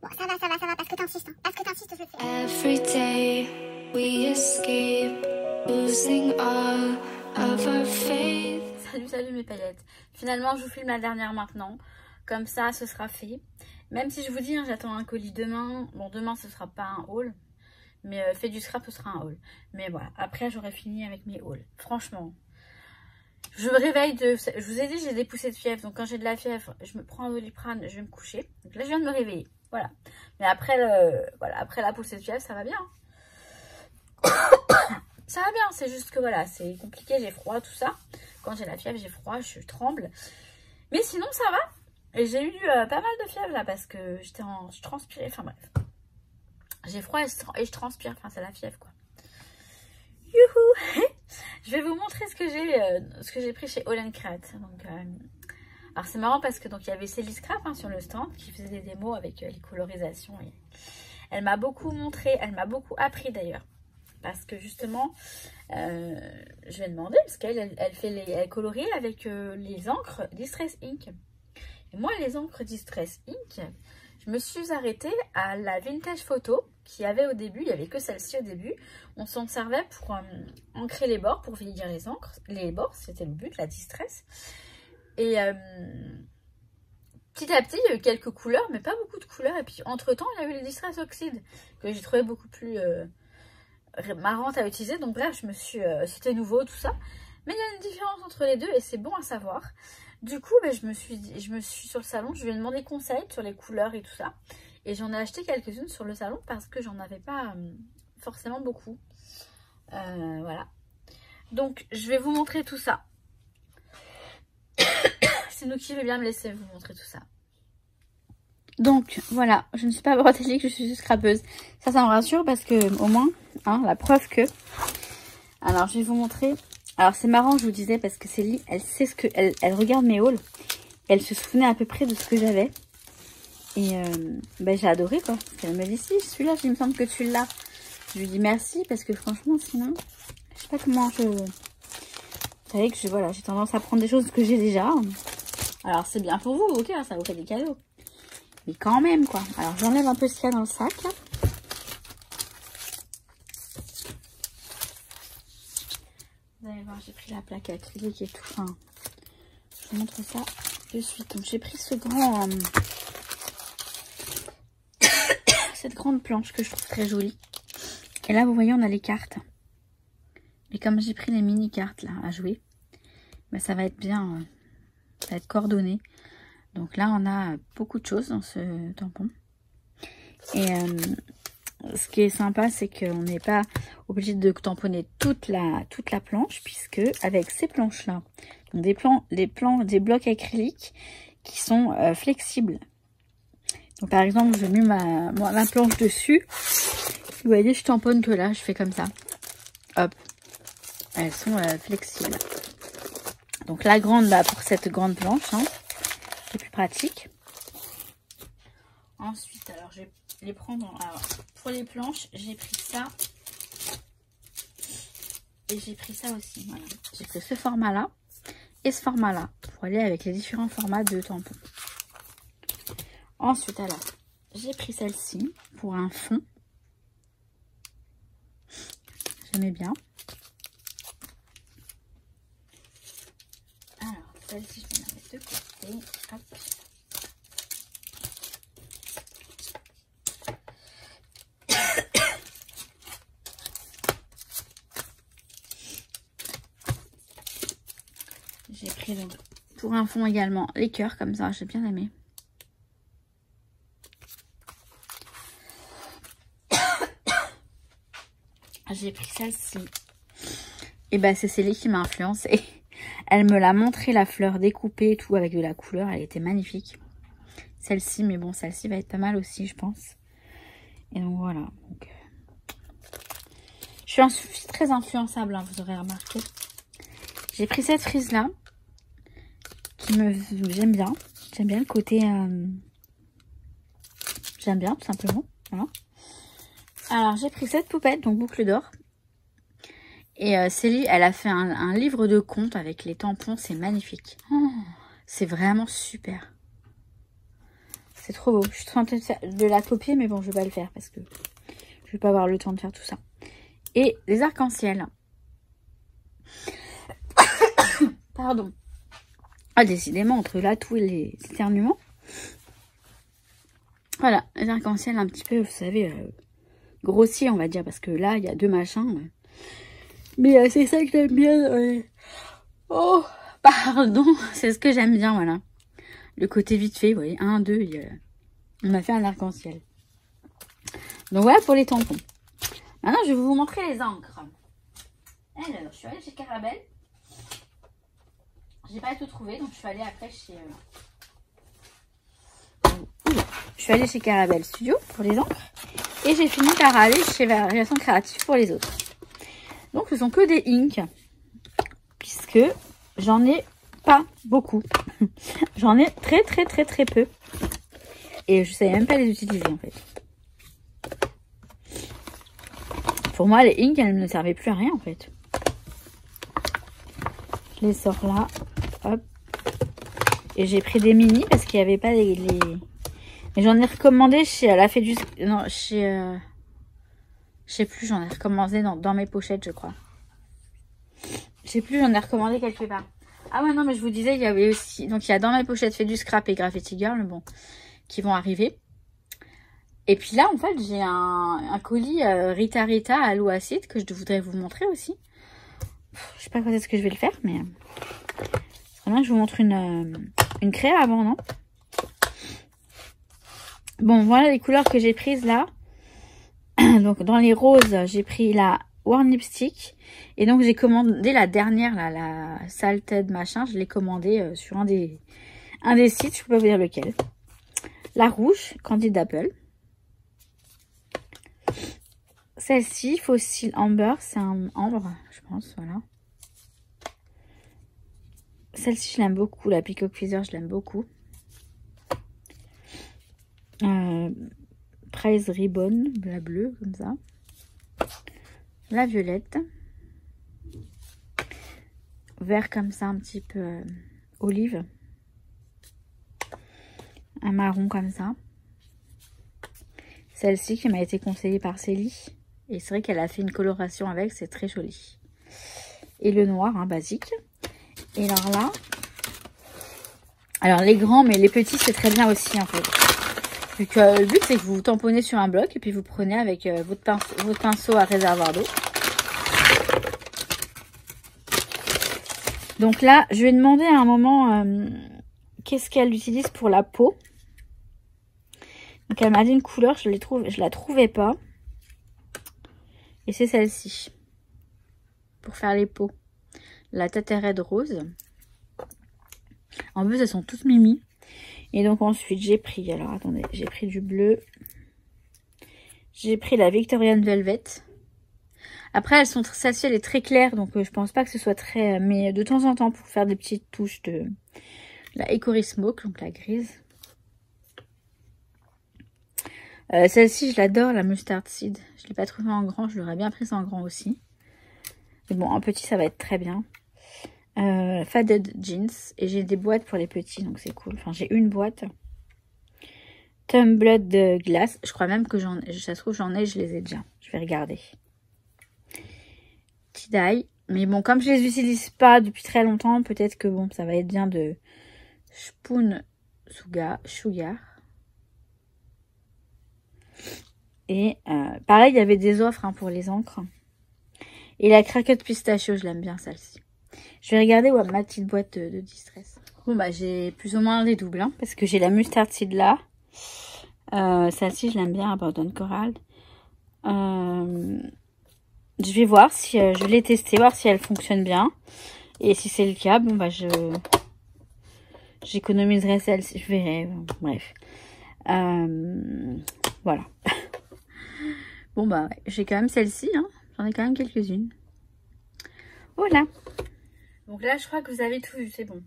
Bon, ça va, parce que t'insistes, hein. Parce que t'insistes, je le fais. Every day we escape, losing all of our faith. Salut mes paillettes. Finalement, je vous filme la dernière maintenant. Comme ça, ce sera fait. Même si je vous dis, hein, j'attends un colis demain. Bon, demain, ce sera pas un haul. Mais fait du scrap, ce sera un haul. Mais voilà, après, j'aurai fini avec mes hauls. Franchement, je me réveille de... Je vous ai dit, j'ai des poussées de fièvre. Donc, quand j'ai de la fièvre, je me prends un Doliprane, je vais me coucher. Donc là, je viens de me réveiller. Voilà. Mais après, après la poussée de fièvre, ça va bien. Ça va bien, c'est juste que voilà, c'est compliqué, j'ai froid, tout ça. Quand j'ai la fièvre, j'ai froid, je tremble. Mais sinon, ça va. Et j'ai eu pas mal de fièvre là parce que je transpirais, enfin bref. J'ai froid et je transpire, enfin c'est la fièvre quoi. Youhou. Je vais vous montrer ce que j'ai pris chez All & Create. Donc, alors c'est marrant parce que donc il y avait Célie Scrap hein, sur le stand qui faisait des démos avec les colorisations. Et elle m'a beaucoup montré, elle m'a beaucoup appris d'ailleurs. Parce que justement, je vais demander, parce qu'elle elle colorie avec les encres Distress Ink. Et moi, les encres Distress Ink, je me suis arrêtée à la Vintage Photo qu'il y avait au début. Il n'y avait que celle-ci au début. On s'en servait pour ancrer les bords, pour vieillir les bords. C'était le but, la Distress. Et petit à petit, il y a eu quelques couleurs, mais pas beaucoup de couleurs. Et puis, entre-temps, il y a eu les Distress Oxide, que j'ai trouvé beaucoup plus... marrante à utiliser, donc bref je me suis c'était nouveau tout ça, mais il y a une différence entre les deux et c'est bon à savoir. Du coup je me suis sur le salon, je lui ai demandé conseil sur les couleurs et tout ça, et j'en ai acheté quelques-unes sur le salon parce que j'en avais pas forcément beaucoup. Voilà, donc je vais vous montrer tout ça. C'est nous qui veut bien me laisser vous montrer tout ça. Donc voilà, je ne suis pas bordélique, je suis juste scrapeuse. Ça me rassure parce que au moins, hein, la preuve que... Alors je vais vous montrer. Alors c'est marrant, je vous disais, parce que Célie, elle sait ce que... Elle regarde mes hauls. Elle se souvenait à peu près de ce que j'avais. Et j'ai adoré quoi. Parce qu'elle me dit, si, celui-là, il me semble que tu l'as. Je lui dis merci parce que franchement, sinon, je sais pas comment je... Vous savez que voilà, j'ai tendance à prendre des choses que j'ai déjà. Alors c'est bien pour vous, ok, ça vous fait des cadeaux. Mais quand même, quoi. Alors, j'enlève un peu ce qu'il y a dans le sac, là. Vous allez voir, j'ai pris la plaque acrylique et tout. Enfin, je vous montre ça de suite. Donc, j'ai pris ce grand... cette grande planche que je trouve très jolie. Et là, vous voyez, on a les cartes. Et comme j'ai pris les mini-cartes, là, à jouer, ben, ça va être bien... ça va être coordonné. Donc là, on a beaucoup de choses dans ce tampon. Et ce qui est sympa, c'est qu'on n'est pas obligé de tamponner toute la planche, puisque avec ces planches-là, des blocs acryliques qui sont flexibles. Donc par exemple, je mets ma planche dessus. Vous voyez, je tamponne que là, je fais comme ça. Hop, elles sont flexibles. Donc la grande, là, pour cette grande planche, hein. C'est plus pratique. Ensuite, alors je vais les prendre. Alors, pour les planches, j'ai pris ça. Et j'ai pris ça aussi. Voilà. J'ai pris ce format-là et ce format-là pour aller avec les différents formats de tampons. Ensuite, alors, j'ai pris celle-ci pour un fond. J'aimais bien. Alors, celle-ci, je vais la mettre de côté. Hop. J'ai pris donc pour un fond également les cœurs comme ça, j'ai bien aimé. J'ai pris celle-ci. Et ben c'est Célie qui m'a influencée. Elle me l'a montré, la fleur découpée et tout, avec de la couleur. Elle était magnifique. Celle-ci, mais bon, celle-ci va être pas mal aussi, je pense. Et donc, voilà. Donc, je suis très influençable, hein, vous aurez remarqué. J'ai pris cette frise-là. J'aime bien. J'aime bien le côté... J'aime bien, tout simplement. Voilà. Alors, j'ai pris cette poupette, donc boucle d'or. Et Célie, elle a fait un livre de contes avec les tampons. C'est magnifique. Oh, c'est vraiment super. C'est trop beau. Je suis tentée de la copier, mais bon, je vais pas le faire parce que je vais pas avoir le temps de faire tout ça. Et les arcs-en-ciel. Pardon. Ah, décidément, entre là, tous les éternuements. Voilà, les arcs-en-ciel un petit peu, vous savez, grossiers, on va dire, parce que là, il y a 2 machins. Mais c'est ça que j'aime bien. Oh, pardon, c'est ce que j'aime bien, voilà. Le côté vite fait, vous voyez, 1, 2, on a fait un arc-en-ciel. Donc voilà pour les tampons. Maintenant, je vais vous montrer les encres. Alors, je suis allée chez Carabel. J'ai pas tout trouvé, donc je suis allée après chez... Je suis allée chez Carabel Studio pour les encres. Et j'ai fini par aller chez Variation Créative pour les autres. Donc, ce sont que des inks. Puisque j'en ai pas beaucoup. J'en ai très peu. Et je savais même pas les utiliser en fait. Pour moi, les inks, elles ne servaient plus à rien en fait. Je les sors là. Hop. Et j'ai pris des mini parce qu'il n'y avait pas les... Et j'en ai recommandé chez... Elle a fait du... Non, chez... Je sais plus, j'en ai recommandé dans mes pochettes, je crois. Je sais plus, j'en ai recommandé quelque part. Ah ouais, non, mais je vous disais, il y avait aussi... Donc, il y a dans mes pochettes fait du scrap et Graffiti Girl, bon, qui vont arriver. Et puis là, en fait, j'ai un colis Rita Rita à l'eau acide que je voudrais vous montrer aussi. Je sais pas quand est-ce que je vais le faire, mais... C'est très bien que je vous montre une créa avant, non? Bon, voilà les couleurs que j'ai prises là. Donc, dans les roses, j'ai pris la Warm Lipstick. Et donc, j'ai commandé la dernière, là, la Salted machin. Je l'ai commandée sur un des sites. Je peux pas vous dire lequel. La rouge, Candid Apple. Celle-ci, Fossil Amber. C'est un ambre, je pense, voilà. Celle-ci, je l'aime beaucoup. La Peacock Feather, je l'aime beaucoup. Prize Ribbon, la bleue, comme ça. La violette. Vert comme ça, un petit peu olive. Un marron comme ça. Celle-ci qui m'a été conseillée par Célie. Et c'est vrai qu'elle a fait une coloration avec, c'est très joli. Et le noir, hein, basique. Et alors là... Alors les grands, mais les petits, c'est très bien aussi, en fait. Donc, le but, c'est que vous tamponnez sur un bloc et puis vous prenez avec votre pinceau à réservoir d'eau. Donc là, je vais demander à un moment qu'est-ce qu'elle utilise pour la peau. Donc elle m'a dit une couleur, je la trouvais pas. Et c'est celle-ci. Pour faire les peaux. La Tête Red Rose. En plus, elles sont toutes mimi. Et donc ensuite, j'ai pris, alors attendez, j'ai pris du bleu. J'ai pris la Victorian Velvet. Après, celle-ci, elle est très claire, donc je pense pas que ce soit très... mais de temps en temps, pour faire des petites touches de la Hickory Smoke, donc la grise. Celle-ci, je l'adore, la Mustard Seed. Je l'ai pas trouvée en grand, je l'aurais bien prise en grand aussi. Mais bon, en petit, ça va être très bien. Faded Jeans. Et j'ai des boîtes pour les petits, donc c'est cool. Enfin, j'ai une boîte. Tumbled de glace. Je crois même que ça se trouve, j'en ai, je les ai déjà. Je vais regarder. Tie-dye. Mais bon, comme je les utilise pas depuis très longtemps, peut-être que bon, ça va être bien de Spoon Sugar. Et pareil, il y avait des offres hein, pour les encres. Et la craquette pistachio, je l'aime bien celle-ci. Je vais regarder ma petite boîte de distress. Bon bah j'ai plus ou moins les doubles hein, parce que j'ai la Mustard Seed là. Celle-ci je l'aime bien, Abandon Coral. Je vais voir si je vais les tester, voir si elles fonctionnent bien. Et si c'est le cas, bon bah j'économiserai celle-ci, je verrai. Bref. Voilà. Bon bah j'ai quand même celle-ci, hein. J'en ai quand même quelques-unes. Voilà. Donc là je crois que vous avez tout vu, c'est bon.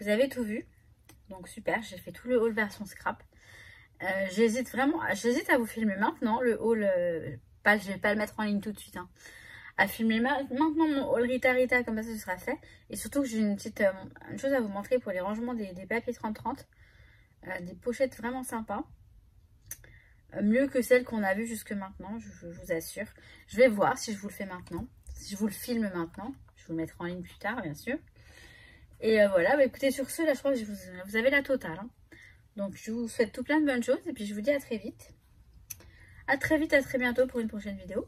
Vous avez tout vu. Donc super, j'ai fait tout le haul version scrap. J'hésite à vous filmer maintenant le haul. Je vais pas le mettre en ligne tout de suite. Hein, à filmer maintenant mon haul Rita Rita, comme ça ce sera fait. Et surtout que j'ai une chose à vous montrer pour les rangements des papiers 30-30. Des pochettes vraiment sympas. Mieux que celles qu'on a vues jusque maintenant, je vous assure. Je vais voir si je vous le fais maintenant. Si je vous le filme maintenant. Je vous le mettrai en ligne plus tard, bien sûr. Et voilà, bah, écoutez, sur ce, là, je crois que vous avez la totale. Hein. Donc, je vous souhaite tout plein de bonnes choses. Et puis, je vous dis à très vite. À très vite, à très bientôt pour une prochaine vidéo.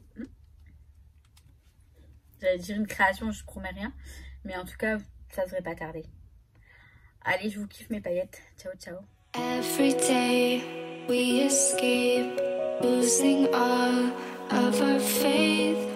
J'allais dire une création, je promets rien. Mais en tout cas, ça devrait pas tarder. Allez, je vous kiffe mes paillettes. Ciao, ciao. Every day we escape, losing all of our faith.